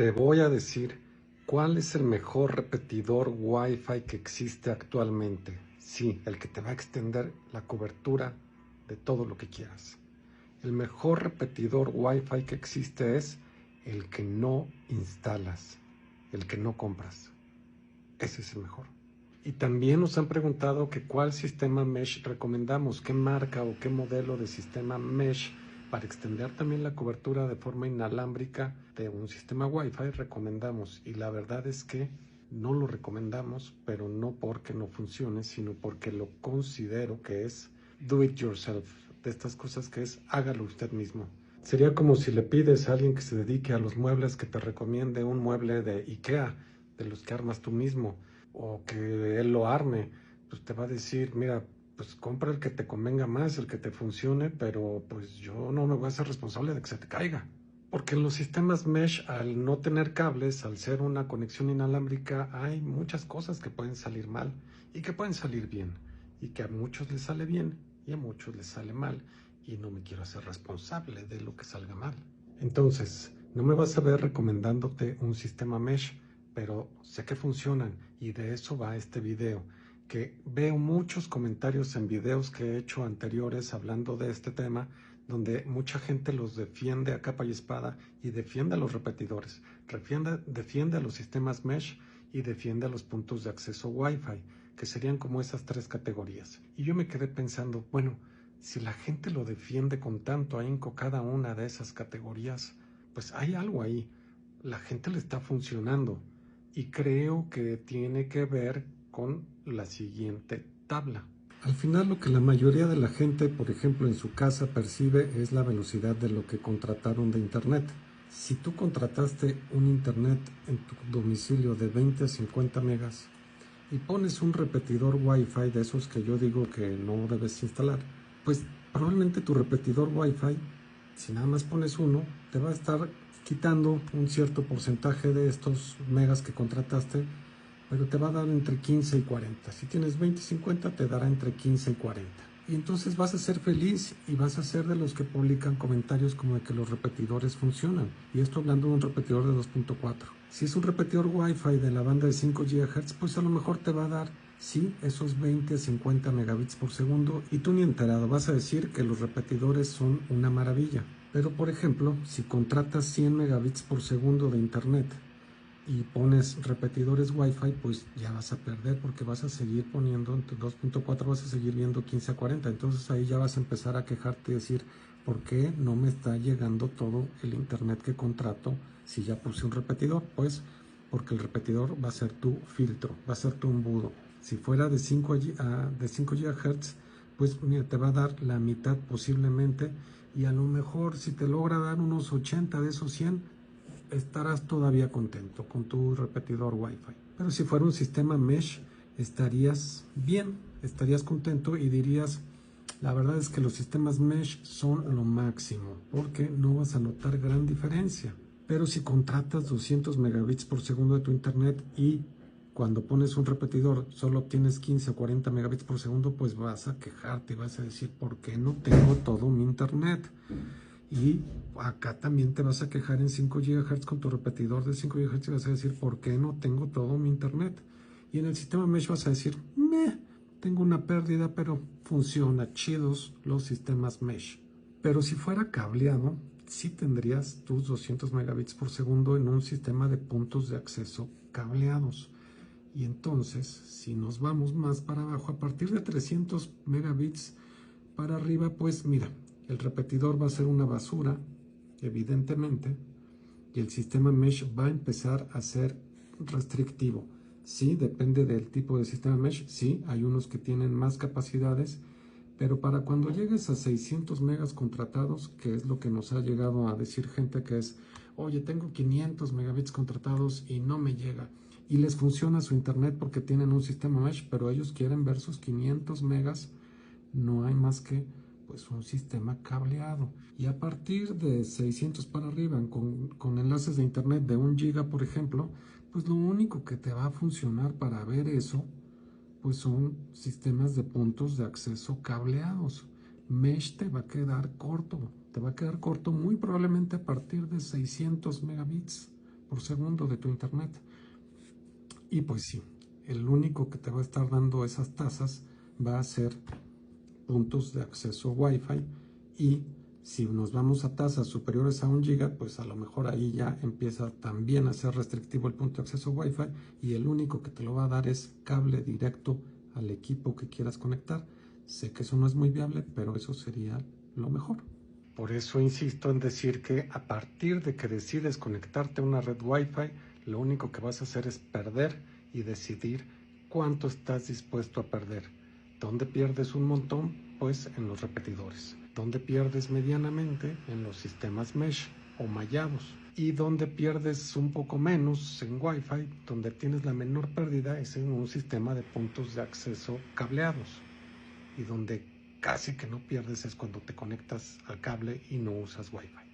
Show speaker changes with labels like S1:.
S1: Te voy a decir cuál es el mejor repetidor Wi-Fi que existe actualmente. Sí, el que te va a extender la cobertura de todo lo que quieras. El mejor repetidor Wi-Fi que existe es el que no instalas, el que no compras. Ese es el mejor. Y también nos han preguntado que cuál sistema mesh recomendamos, qué marca o qué modelo de sistema mesh para extender también la cobertura de forma inalámbrica de un sistema Wi-Fi recomendamos. Y la verdad es que no lo recomendamos, pero no porque no funcione, sino porque lo considero que es do it yourself, de estas cosas que es hágalo usted mismo. Sería como si le pides a alguien que se dedique a los muebles que te recomiende un mueble de IKEA, de los que armas tú mismo, o que él lo arme. Pues te va a decir, mira, pues compra el que te convenga más, el que te funcione, pero pues yo no me voy a hacer responsable de que se te caiga. Porque en los sistemas mesh, al no tener cables, al ser una conexión inalámbrica, hay muchas cosas que pueden salir mal y que pueden salir bien. Y que a muchos les sale bien y a muchos les sale mal. Y no me quiero hacer responsable de lo que salga mal. Entonces, no me vas a ver recomendándote un sistema mesh, pero sé que funcionan y de eso va este video, que veo muchos comentarios en videos que he hecho anteriores hablando de este tema, donde mucha gente los defiende a capa y espada y defiende a los repetidores, defiende a los sistemas mesh y defiende a los puntos de acceso Wi-Fi, que serían como esas tres categorías. Y yo me quedé pensando, bueno, si la gente lo defiende con tanto ahínco cada una de esas categorías, pues hay algo ahí. La gente le está funcionando y creo que tiene que ver con la siguiente tabla. Al final lo que la mayoría de la gente, por ejemplo, en su casa percibe es la velocidad de lo que contrataron de internet. Si tú contrataste un internet en tu domicilio de 20 a 50 megas y pones un repetidor Wi-Fi de esos que yo digo que no debes instalar, pues probablemente tu repetidor Wi-Fi, si nada más pones uno, te va a estar quitando un cierto porcentaje de estos megas que contrataste, pero te va a dar entre 15 y 40. Si tienes 20 y 50, te dará entre 15 y 40. Y entonces vas a ser feliz y vas a ser de los que publican comentarios como de que los repetidores funcionan. Y esto hablando de un repetidor de 2.4. Si es un repetidor Wi-Fi de la banda de 5 GHz, pues a lo mejor te va a dar, sí, esos 20 a 50 megabits por segundo. Y tú ni enterado, vas a decir que los repetidores son una maravilla. Pero por ejemplo, si contratas 100 megabits por segundo de internet y pones repetidores Wi-Fi, pues ya vas a perder porque vas a seguir poniendo en tu 2.4, vas a seguir viendo 15 a 40. Entonces ahí ya vas a empezar a quejarte y decir, ¿por qué no me está llegando todo el internet que contrato si ya puse un repetidor? Pues porque el repetidor va a ser tu filtro, va a ser tu embudo. Si fuera de 5 GHz, pues mira, te va a dar la mitad posiblemente, y a lo mejor si te logra dar unos 80 de esos 100, estarás todavía contento con tu repetidor Wi-Fi. Pero si fuera un sistema mesh, estarías bien, estarías contento y dirías, la verdad es que los sistemas mesh son lo máximo, porque no vas a notar gran diferencia. Pero si contratas 200 megabits por segundo de tu internet y cuando pones un repetidor solo obtienes 15 o 40 megabits por segundo, pues vas a quejarte y vas a decir, ¿por qué no tengo todo mi internet? Y acá también te vas a quejar en 5 GHz con tu repetidor de 5 GHz y vas a decir, ¿por qué no tengo todo mi internet? Y en el sistema mesh vas a decir, tengo una pérdida, pero funciona, chidos los sistemas mesh. Pero si fuera cableado, sí tendrías tus 200 megabits por segundo en un sistema de puntos de acceso cableados. Y entonces, si nos vamos más para abajo, a partir de 300 megabits para arriba, pues mira, el repetidor va a ser una basura, evidentemente, y el sistema mesh va a empezar a ser restrictivo. Sí, depende del tipo de sistema mesh. Sí, hay unos que tienen más capacidades, pero para cuando llegues a 600 megas contratados, que es lo que nos ha llegado a decir gente que es, oye, tengo 500 megabits contratados y no me llega. Y les funciona su internet porque tienen un sistema mesh, pero ellos quieren ver sus 500 megas. No hay más que pues un sistema cableado. Y a partir de 600 para arriba, con enlaces de internet de 1 giga, por ejemplo, pues lo único que te va a funcionar para ver eso, pues son sistemas de puntos de acceso cableados. Mesh te va a quedar corto, muy probablemente a partir de 600 megabits. por segundo de tu internet. Y pues sí, el único que te va a estar dando esas tasas va a ser puntos de acceso Wi-Fi, y si nos vamos a tasas superiores a 1 giga, pues a lo mejor ahí ya empieza también a ser restrictivo el punto de acceso Wi-Fi, y el único que te lo va a dar es cable directo al equipo que quieras conectar. Sé que eso no es muy viable, pero eso sería lo mejor. Por eso insisto en decir que a partir de que decides conectarte a una red Wi-Fi, lo único que vas a hacer es perder y decidir cuánto estás dispuesto a perder. ¿Dónde pierdes un montón? Pues en los repetidores. ¿Dónde pierdes medianamente? En los sistemas mesh o mallados. Y donde pierdes un poco menos en Wi-Fi, donde tienes la menor pérdida, es en un sistema de puntos de acceso cableados. Y donde casi que no pierdes es cuando te conectas al cable y no usas Wi-Fi.